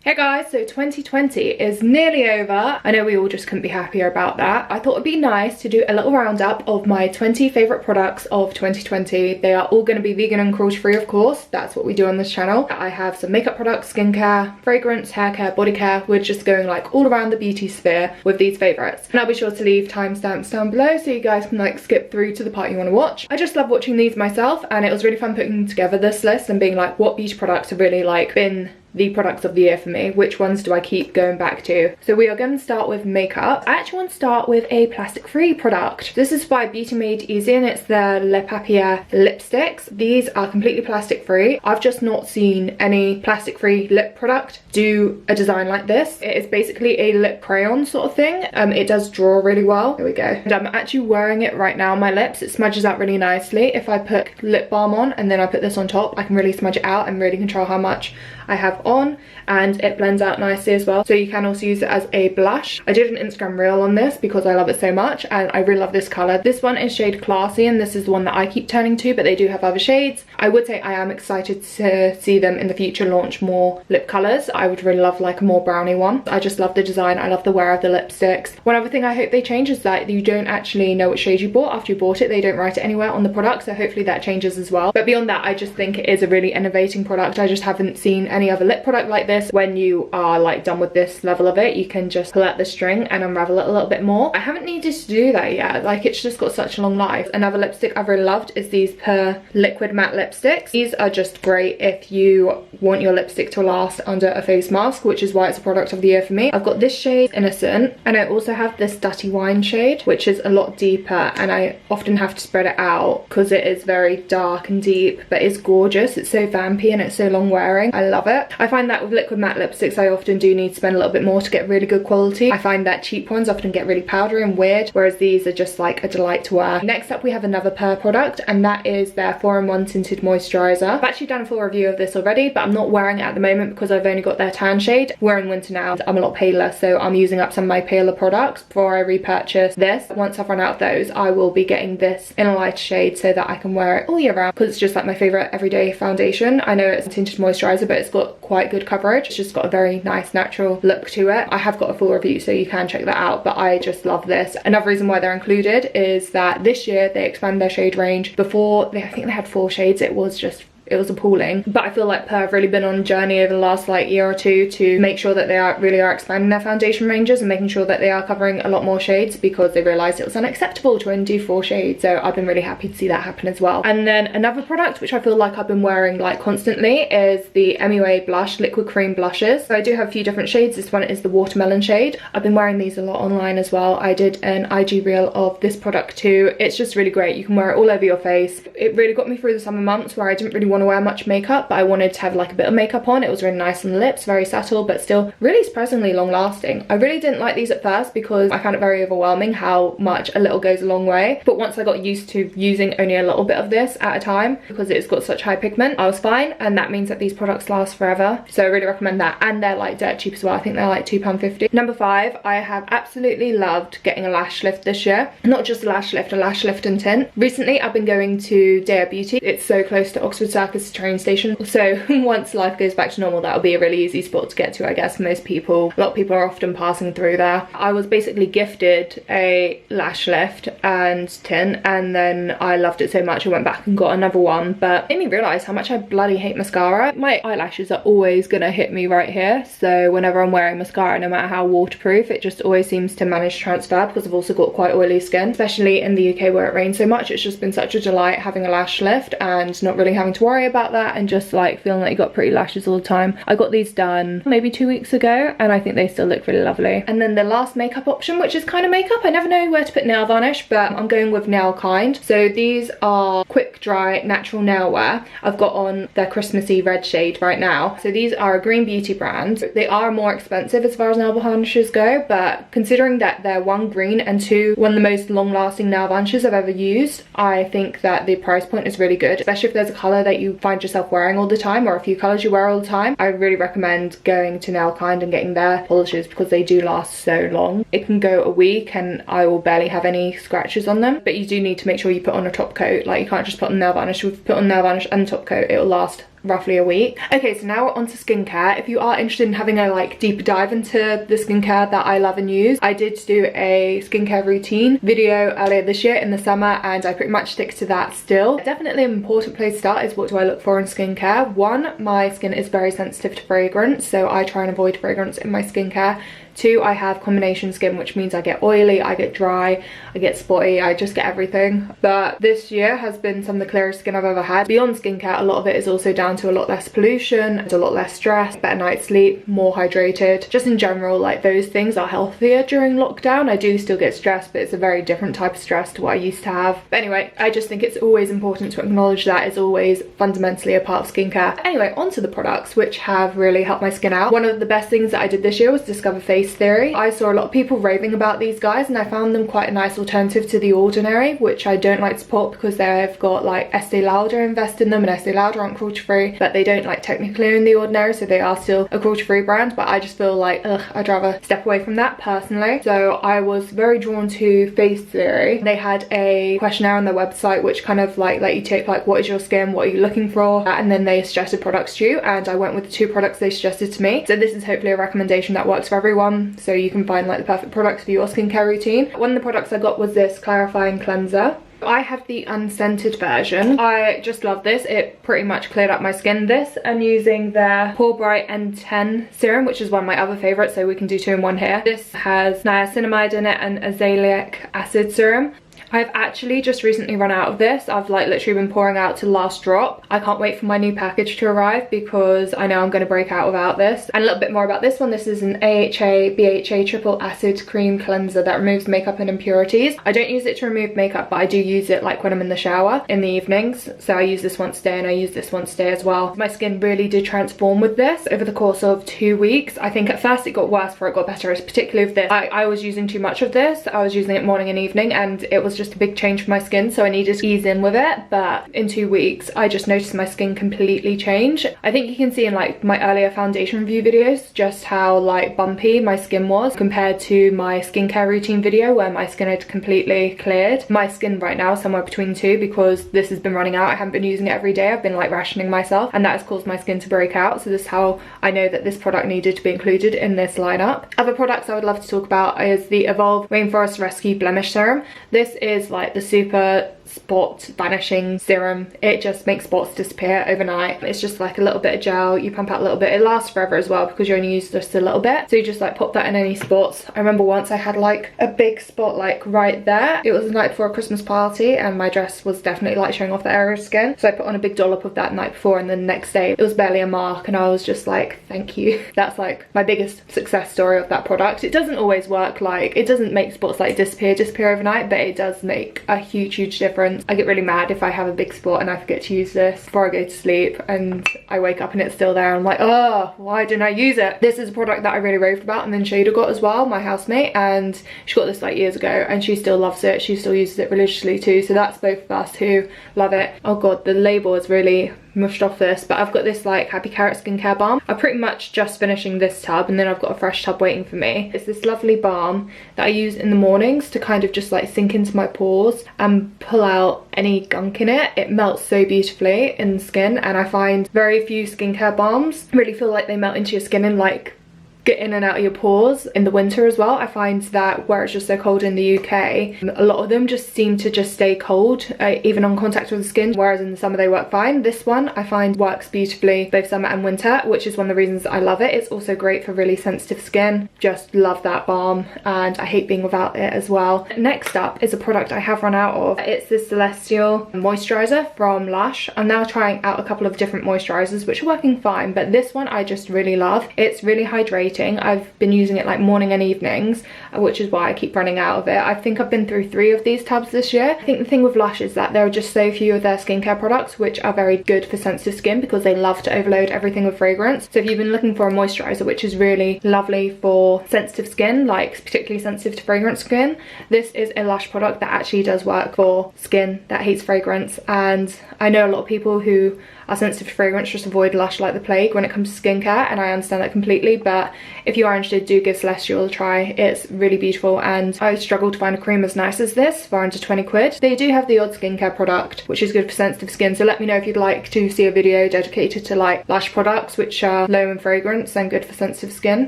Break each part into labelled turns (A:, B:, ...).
A: Hey guys, so 2020 is nearly over. I know we all just couldn't be happier about that. I thought it'd be nice to do a little roundup of my 20 favourite products of 2020. They are all going to be vegan and cruelty free, of course. That's what we do on this channel. I have some makeup products, skincare, fragrance, hair care, body care. We're just going like all around the beauty sphere with these favourites. And I'll be sure to leave timestamps down below so you guys can like skip through to the part you want to watch. I just love watching these myself, and it was really fun putting together this list and being like, what beauty products have really like been the products of the year for me? Which ones do I keep going back to? So we are going to start with makeup. I actually want to start with a plastic-free product. This is by Beauty Made Easy and it's their Le Papier lipsticks. These are completely plastic-free. I've just not seen any plastic-free lip product do a design like this. It is basically a lip crayon sort of thing. It does draw really well. Here we go. And I'm actually wearing it right now on my lips. It smudges out really nicely. If I put lip balm on and then I put this on top, I can really smudge it out and really control how much I have on, and it blends out nicely as well. So you can also use it as a blush. I did an Instagram reel on this because I love it so much and I really love this colour. This one is shade Classy and this is the one that I keep turning to, but they do have other shades. I would say I am excited to see them in the future launch more lip colours. I would really love like a more brownie one. I just love the design. I love the wear of the lipsticks. One other thing I hope they change is that you don't actually know what shade you bought after you bought it. They don't write it anywhere on the product, so hopefully that changes as well. But beyond that, I just think it is a really innovating product. I just haven't seen any other lip product like this. When you are like done with this level of it, you can just pull out the string and unravel it a little bit more. I haven't needed to do that yet. Like, it's just got such a long life. Another lipstick I've really loved is these Per liquid matte lipsticks. These are just great if you want your lipstick to last under a face mask, which is why it's a product of the year for me. I've got this shade Innocent, and I also have this Dirty Wine shade, which is a lot deeper, and I often have to spread it out because it is very dark and deep, but it's gorgeous. It's so vampy and it's so long wearing. I love it. I find that with liquid matte lipsticks, I often do need to spend a little bit more to get really good quality. I find that cheap ones often get really powdery and weird, whereas these are just like a delight to wear. Next up, we have another Per product, and that is their 4-in-1 tinted moisturizer. I've actually done a full review of this already, but I'm not wearing it at the moment because I've only got their tan shade. We're in winter now. I'm a lot paler, so I'm using up some of my paler products before I repurchase this. Once I've run out of those, I will be getting this in a lighter shade so that I can wear it all year round, because it's just like my favorite everyday foundation. I know it's a tinted moisturizer, but it's got quite good coverage. It's just got a very nice natural look to it. I have got a full review, so you can check that out, but I just love this. Another reason why they're included is that this year they expanded their shade range. Before, I think they had 4 shades. It was appalling, but I feel like Per have really been on a journey over the last like year or two to make sure that they really are expanding their foundation ranges and making sure that they are covering a lot more shades, because they realized it was unacceptable to only do 4 shades. So I've been really happy to see that happen as well. And then another product which I feel like I've been wearing like constantly is the MUA blush liquid cream blushes. So I do have a few different shades. This one is the watermelon shade. I've been wearing these a lot online as well. I did an IG reel of this product too. It's just really great. You can wear it all over your face. It really got me through the summer months where I didn't really want to wear much makeup, but I wanted to have like a bit of makeup on. It was really nice on the lips, very subtle, but still really surprisingly long lasting. I really didn't like these at first because I found it very overwhelming how much a little goes a long way, but once I got used to using only a little bit of this at a time, because it's got such high pigment, I was fine, and that means that these products last forever. So I really recommend that, and they're like dirt cheap as well. I think they're like £2.50. Number 5, I have absolutely loved getting a lash lift this year. Not just a lash lift and tint. Recently I've been going to Day Beauty. It's so close to Oxford Circus train station, so once life goes back to normal, that'll be a really easy spot to get to, I guess, for most people. A lot of people are often passing through there. I was basically gifted a lash lift and tint, and then I loved it so much I went back and got another one, but it made me realise how much I bloody hate mascara. My eyelashes are always gonna hit me right here, so whenever I'm wearing mascara, no matter how waterproof, it just always seems to manage to transfer, because I've also got quite oily skin, especially in the UK where it rains so much. It's just been such a delight having a lash lift and not really having to worry about that, and just like feeling like you got pretty lashes all the time. I got these done maybe 2 weeks ago and I think they still look really lovely. And then the last makeup option, which is kind of makeup, I never know where to put nail varnish, but I'm going with Nail Kind. So these are quick dry natural nail wear. I've got on their Christmassy red shade right now. So these are a green beauty brand. They are more expensive as far as nail varnishes go, but considering that they're 1, green, and 2, one of the most long lasting nail varnishes I've ever used, I think that the price point is really good, especially if there's a colour that you find yourself wearing all the time, or a few colours you wear all the time. I really recommend going to Nail Kind and getting their polishes because they do last so long. It can go a week and I will barely have any scratches on them, but you do need to make sure you put on a top coat. Like, you can't just put on nail varnish. If you put on nail varnish and top coat, it will last roughly a week. Okay, so now we're on to skincare. If you are interested in having a like deeper dive into the skincare that I love and use, I did do a skincare routine video earlier this year in the summer, and I pretty much stick to that still. Definitely an important place to start is what do I look for in skincare. One, my skin is very sensitive to fragrance, so I try and avoid fragrance in my skincare. Two, I have combination skin, which means I get oily, I get dry, I get spotty, I just get everything. But this year has been some of the clearest skin I've ever had. Beyond skincare, a lot of it is also down to a lot less pollution, a lot less stress, better night's sleep, more hydrated. Just in general, like those things are healthier during lockdown. I do still get stressed, but it's a very different type of stress to what I used to have. But anyway, I just think it's always important to acknowledge that is always fundamentally a part of skincare. Anyway, onto the products which have really helped my skin out. One of the best things that I did this year was discover Face Theory. I saw a lot of people raving about these guys, and I found them quite a nice alternative to The Ordinary, which I don't like to support because they've got like Estee Lauder invested in them, and Estee Lauder aren't cruelty free, but they don't like technically own The Ordinary, so they are still a cruelty free brand. But I just feel like I'd rather step away from that personally. So I was very drawn to Face Theory. They had a questionnaire on their website which kind of like let you take like what is your skin, what are you looking for, and then they suggested products to you, and I went with the 2 products they suggested to me. So this is hopefully a recommendation that works for everyone, so you can find like the perfect products for your skincare routine. One of the products I got was this clarifying cleanser. I have the unscented version. I just love this. It pretty much cleared up my skin. This, I'm using their Pore Bright N10 serum, which is one of my other favorites, so we can do 2 in 1 here. This has niacinamide in it and azelaic acid serum. I've actually just recently run out of this. I've like literally been pouring out to the last drop. I can't wait for my new package to arrive because I know I'm going to break out without this. And a little bit more about this one. This is an AHA BHA triple acid cream cleanser that removes makeup and impurities. I don't use it to remove makeup, but I do use it like when I'm in the shower in the evenings. So I use this once a day, and I use this once a day as well. My skin really did transform with this over the course of 2 weeks. I think at first it got worse before it got better, particularly with this. I was using too much of this. I was using it morning and evening, and it was just a big change for my skin, so I needed to ease in with it. But in 2 weeks I just noticed my skin completely change. I think you can see in like my earlier foundation review videos just how like bumpy my skin was compared to my skincare routine video where my skin had completely cleared. My skin right now is somewhere between 2 because this has been running out. I haven't been using it every day. I've been like rationing myself, and that has caused my skin to break out. So this is how I know that this product needed to be included in this lineup. Other products I would love to talk about is the Evolve Rainforest Rescue Blemish Serum. This is like the super spot vanishing serum. It just makes spots disappear overnight. It's just like a little bit of gel, you pump out a little bit. It lasts forever as well because you only use just a little bit, so you just like pop that in any spots. I remember once I had like a big spot like right there. It was the night before a Christmas party, and my dress was definitely like showing off the area of skin, so I put on a big dollop of that night before, and then the next day it was barely a mark, and I was just like, thank you. That's like my biggest success story of that product. It doesn't always work, like it doesn't make spots like disappear overnight, but it does make a huge difference. I get really mad if I have a big spot and I forget to use this before I go to sleep, and I wake up and it's still there. I'm like, oh, why didn't I use it? This is a product that I really raved about, and then Shada got as well, my housemate, and she got this like years ago, and she still loves it. She still uses it religiously too, so that's both of us who love it. Oh god, the label is really mushed off this, but I've got this like Happy Carrot skincare balm. I'm pretty much just finishing this tub, and then I've got a fresh tub waiting for me. It's this lovely balm that I use in the mornings to kind of just like sink into my pores and pull out any gunk in it. It melts so beautifully in the skin, and I find very few skincare balms really feel like they melt into your skin and like get in and out of your pores in the winter as well. I find that where it's just so cold in the UK, a lot of them just seem to just stay cold even on contact with the skin, whereas in the summer they work fine. This one I find works beautifully both summer and winter, which is one of the reasons I love it. It's also great for really sensitive skin. Just love that balm, and I hate being without it as well. Next up is a product I have run out of. It's this Celestial moisturizer from Lush. I'm now trying out a couple of different moisturizers which are working fine, but this one I just really love. It's really hydrating. I've been using it like morning and evenings, which is why I keep running out of it. I think I've been through 3 of these tubs this year. I think the thing with Lush is that there are just so few of their skincare products which are very good for sensitive skin, because they love to overload everything with fragrance. So if you've been looking for a moisturizer which is really lovely for sensitive skin, like particularly sensitive to fragrance skin, this is a Lush product that actually does work for skin that hates fragrance. And I know a lot of people who are sensitive to fragrance just avoid Lush like the plague when it comes to skincare, and I understand that completely, but if you are interested, do give Celestial a try. It's really beautiful, and I struggled to find a cream as nice as this for under 20 quid. They do have the odd skincare product, which is good for sensitive skin, so let me know if you'd like to see a video dedicated to like lash products which are low in fragrance and good for sensitive skin.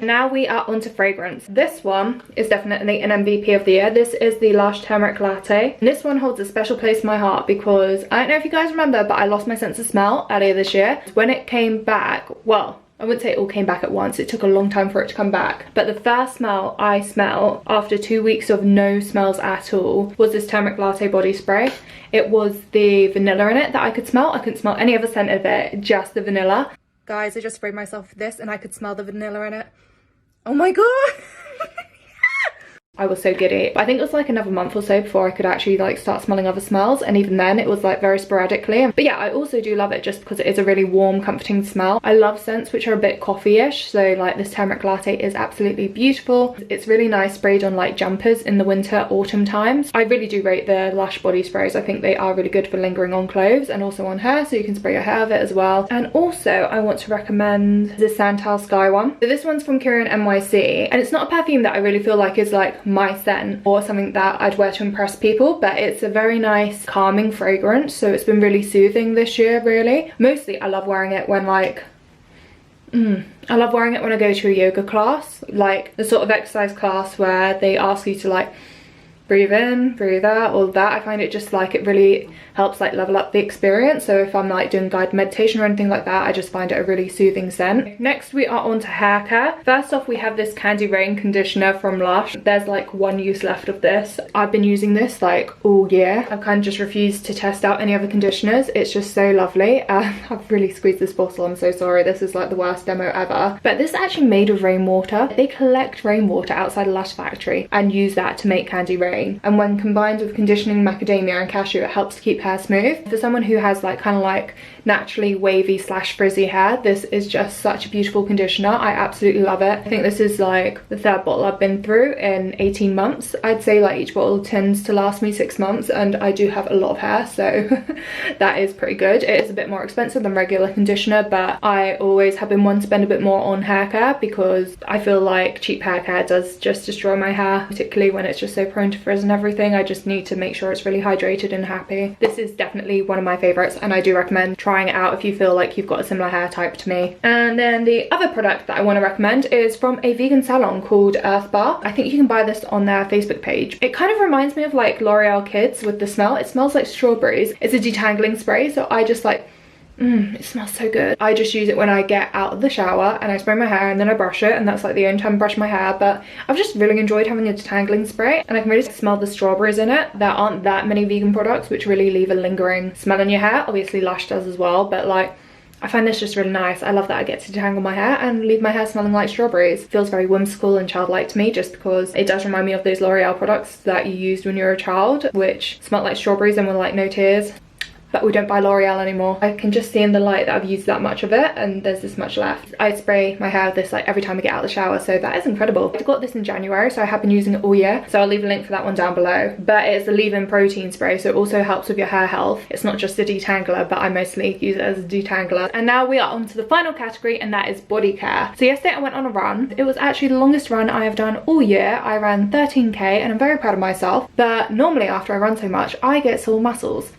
A: Now we are onto fragrance. This one is definitely an MVP of the year. This is the Lush Turmeric Latte, and this one holds a special place in my heart because I don't know if you guys remember, but I lost my sense of smell earlier this year. When it came back, well, I wouldn't say it all came back at once, it took a long time for it to come back, but the first smell I smelled after 2 weeks of no smells at all was this Turmeric Latte body spray. It was the vanilla in it that I could smell. I couldn't smell any other scent of it, just the vanilla. Guys, I just sprayed myself with this and I could smell the vanilla in it. Oh my god! I was so giddy. I think it was like another month or so before I could actually like start smelling other smells, and even then it was like very sporadically. But yeah, I also do love it just because it is a really warm, comforting smell. I love scents which are a bit coffee-ish, so like this Turmeric Latte is absolutely beautiful. It's really nice sprayed on like jumpers in the winter, autumn times. I really do rate the Lush body sprays. I think they are really good for lingering on clothes and also on hair, so you can spray your hair with it as well. And also I want to recommend the Santal Sky one. So this one's from Kieran NYC, and it's not a perfume that I really feel like is like my scent or something that I'd wear to impress people, but it's a very nice calming fragrance, so it's been really soothing this year. Really, mostly I love wearing it when like I love wearing it when I go to a yoga class, like the sort of exercise class where they ask you to like breathe in, breathe out, all that. I find it just like it really helps like level up the experience. So if I'm like doing guided meditation or anything like that, I just find it a really soothing scent. Next we are on to hair care. First off, we have this Candy Rain conditioner from Lush. There's like one use left of this. I've been using this like all year. I've kind of just refused to test out any other conditioners. It's just so lovely. I've really squeezed this bottle, I'm so sorry. This is like the worst demo ever. But this is actually made of rainwater. They collect rainwater outside a Lush factory and use that to make Candy Rain. And when combined with conditioning macadamia and cashew, it helps to keep hair smooth. For someone who has like kind of like naturally wavy slash frizzy hair, this is just such a beautiful conditioner. I absolutely love it. I think this is like the third bottle I've been through in 18 months. I'd say like each bottle tends to last me 6 months, and I do have a lot of hair, so that is pretty good. It is a bit more expensive than regular conditioner, but I always have been one to spend a bit more on hair care because I feel like cheap hair care does just destroy my hair, particularly when it's just so prone to frizz and everything. I just need to make sure it's really hydrated and happy. This is definitely one of my favorites, and I do recommend trying it out if you feel like you've got a similar hair type to me. And then the other product that I want to recommend is from a vegan salon called Earth Bar. I think you can buy this on their Facebook page. It kind of reminds me of like L'Oreal Kids with the smell. It smells like strawberries. It's a detangling spray, so I just like it smells so good. I just use it when I get out of the shower and I spray my hair and then I brush it, and that's like the only time I brush my hair. But I've just really enjoyed having a detangling spray, and I can really smell the strawberries in it. There aren't that many vegan products which really leave a lingering smell in your hair. Obviously Lush does as well, but like I find this just really nice. I love that I get to detangle my hair and leave my hair smelling like strawberries. It feels very whimsical and childlike to me, just because it does remind me of those L'Oreal products that you used when you were a child, which smelled like strawberries and were like no tears. But we don't buy L'Oreal anymore. I can just see in the light that I've used that much of it, and there's this much left. I spray my hair with this like every time I get out of the shower, so that is incredible. I got this in January, so I have been using it all year, so I'll leave a link for that one down below. But it's a leave-in protein spray, so it also helps with your hair health. It's not just a detangler, but I mostly use it as a detangler. And now we are on to the final category, and that is body care. So yesterday I went on a run. It was actually the longest run I have done all year. I ran 13k, and I'm very proud of myself. But normally after I run so much, I get sore muscles.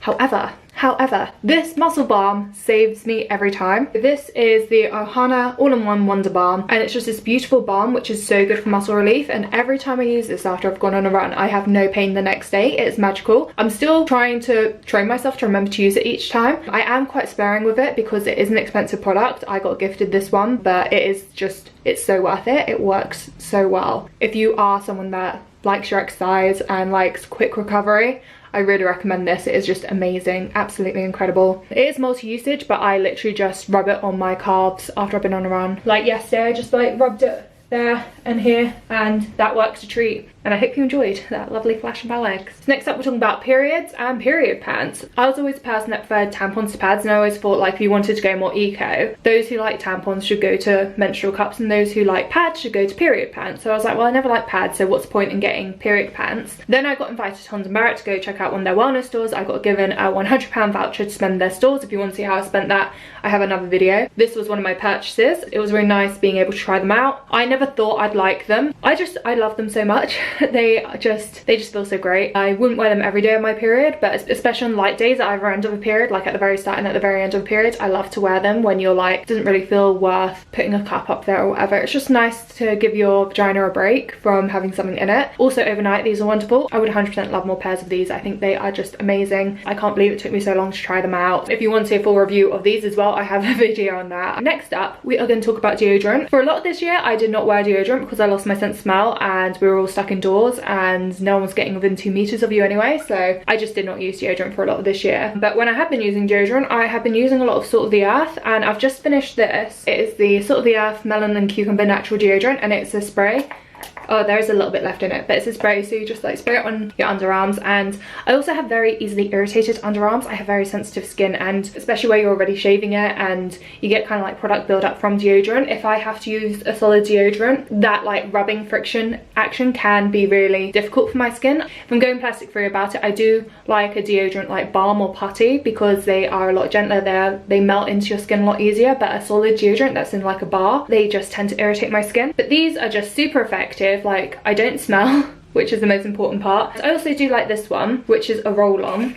A: However, this muscle balm saves me every time. This is the Ohana All-in-One Wonder Balm, and it's just this beautiful balm which is so good for muscle relief, and every time I use this after I've gone on a run, I have no pain the next day. It's magical. I'm still trying to train myself to remember to use it each time. I am quite sparing with it because it is an expensive product. I got gifted this one, but it is just, it's so worth it. It works so well. If you are someone that likes your exercise and likes quick recovery, I really recommend this. It is just amazing, absolutely incredible. It is multi-usage, but I literally just rub it on my calves after I've been on a run. Like yesterday, I just like rubbed it there and here, and that works a treat. and I hope you enjoyed that lovely flash of my legs. So next up we're talking about periods and period pants. I was always a person that preferred tampons to pads, and I always thought like if you wanted to go more eco, those who like tampons should go to menstrual cups and those who like pads should go to period pants. So I was like, well, I never liked pads, so what's the point in getting period pants? Then I got invited to Tons and Barrett to go check out one of their wellness stores. I got given a £100 voucher to spend in their stores. If you want to see how I spent that, I have another video. This was one of my purchases. It was really nice being able to try them out. I never thought I'd like them. I love them so much. They just feel so great. I wouldn't wear them every day of my period, but especially on light days at either end of a period, like at the very start and at the very end of a period, I love to wear them when you're like, it doesn't really feel worth putting a cup up there or whatever. It's just nice to give your vagina a break from having something in it. Also overnight, these are wonderful. I would 100% love more pairs of these. I think they are just amazing. I can't believe it took me so long to try them out. If you want to see a full review of these as well, I have a video on that. Next up, we are going to talk about deodorant. For a lot of this year, I did not wear deodorant because I lost my sense of smell and we were all stuck indoors and no one was getting within 2 meters of you anyway, so I just did not use deodorant for a lot of this year. But when I have been using deodorant, I have been using a lot of Salt of the Earth, and I've just finished this. It is the Salt of the Earth Melon and Cucumber Natural Deodorant, and it's a spray. Oh, there is a little bit left in it, but it's a spray, so you just like spray it on your underarms. And I also have very easily irritated underarms. I have very sensitive skin, and especially where you're already shaving it and you get kind of like product buildup from deodorant, if I have to use a solid deodorant, that like rubbing friction action can be really difficult for my skin. If I'm going plastic free about it, I do like a deodorant like balm or putty because they are a lot gentler there. They melt into your skin a lot easier, but a solid deodorant that's in like a bar, they just tend to irritate my skin. But these are just super effective. Like, I don't smell, which is the most important part. I also do like this one, which is a roll-on.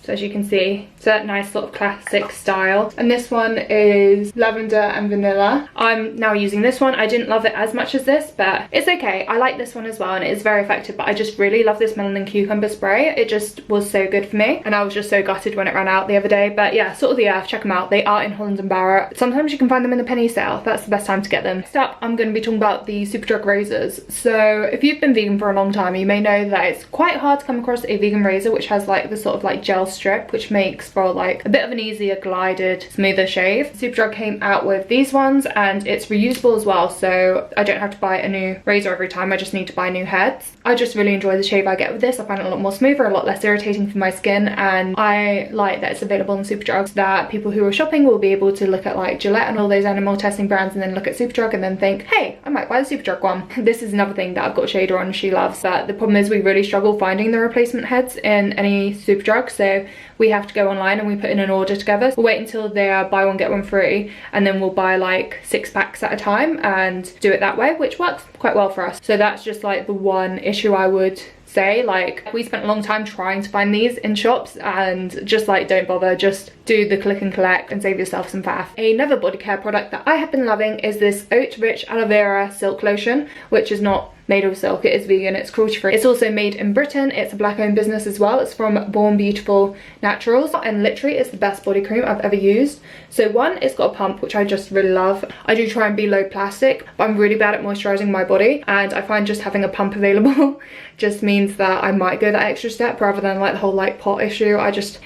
A: So as you can see, it's a nice sort of classic style. And this one is lavender and vanilla. I'm now using this one. I didn't love it as much as this, but it's okay. I like this one as well, and it is very effective, but I just really love this melon and cucumber spray. It just was so good for me, and I was just so gutted when it ran out the other day. But yeah, Salt of the Earth, check them out. They are in Holland and Barrett. Sometimes you can find them in the penny sale. That's the best time to get them. Next up, I'm going to be talking about the Superdrug razors. So if you've been vegan for a long time, you may know that it's quite hard to come across a vegan razor which has like the sort of like gel strip, which makes for like a bit of an easier glided, smoother shave. Superdrug came out with these ones, and it's reusable as well, so I don't have to buy a new razor every time. I just need to buy new heads. I just really enjoy the shave I get with this. I find it a lot more smoother, a lot less irritating for my skin, and I like that it's available on Superdrug, so that people who are shopping will be able to look at like Gillette and all those animal testing brands and then look at Superdrug and then think, hey, I might buy the Superdrug one. This is another thing that I've got a shader on she loves, but the problem is we really struggle finding the replacement heads in any Superdrug, so we have to go online and we put in an order together. We'll wait until they are buy one get one free, and then we'll buy like 6 packs at a time and do it that way, which works quite well for us. So that's just like the one issue I would say. Like, we spent a long time trying to find these in shops, and just like, don't bother, just do the click and collect and save yourself some faff. Another body care product that I have been loving is this oat rich aloe vera silk lotion, which is not made of silk, it is vegan, it's cruelty free. It's also made in Britain, it's a black owned business as well. It's from Born Beautiful Naturals, and literally it's the best body cream I've ever used. So one, it's got a pump, which I just really love. I do try and be low plastic, but I'm really bad at moisturizing my body, and I find just having a pump available just means that I might go that extra step rather than like the whole like pot issue.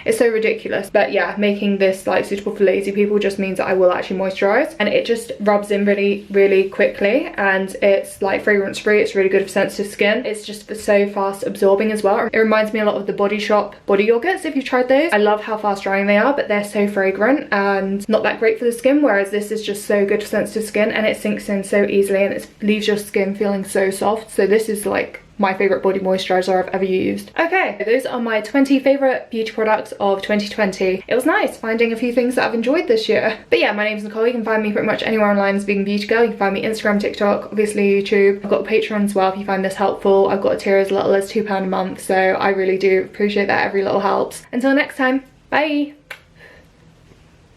A: It's so ridiculous. But yeah, making this like suitable for lazy people just means that I will actually moisturize, and it just rubs in really quickly, and it's like fragrance free. It's really good for sensitive skin. It's just so fast absorbing as well. It reminds me a lot of the Body Shop body yogurts, if you've tried those. I love how fast drying they are, but they're so fragrant and not that great for the skin, whereas this is just so good for sensitive skin, and it sinks in so easily and it leaves your skin feeling so soft. So this is like my favorite body moisturizer I've ever used. Okay, those are my 20 favorite beauty products of 2020. It was nice finding a few things that I've enjoyed this year. But yeah, my name's Nicole. You can find me pretty much anywhere online as Vegan Beauty Girl. You can find me Instagram, TikTok, obviously YouTube. I've got a Patreon as well if you find this helpful. I've got a tier as little as £2 a month, so I really do appreciate that. Every little helps. Until next time, bye.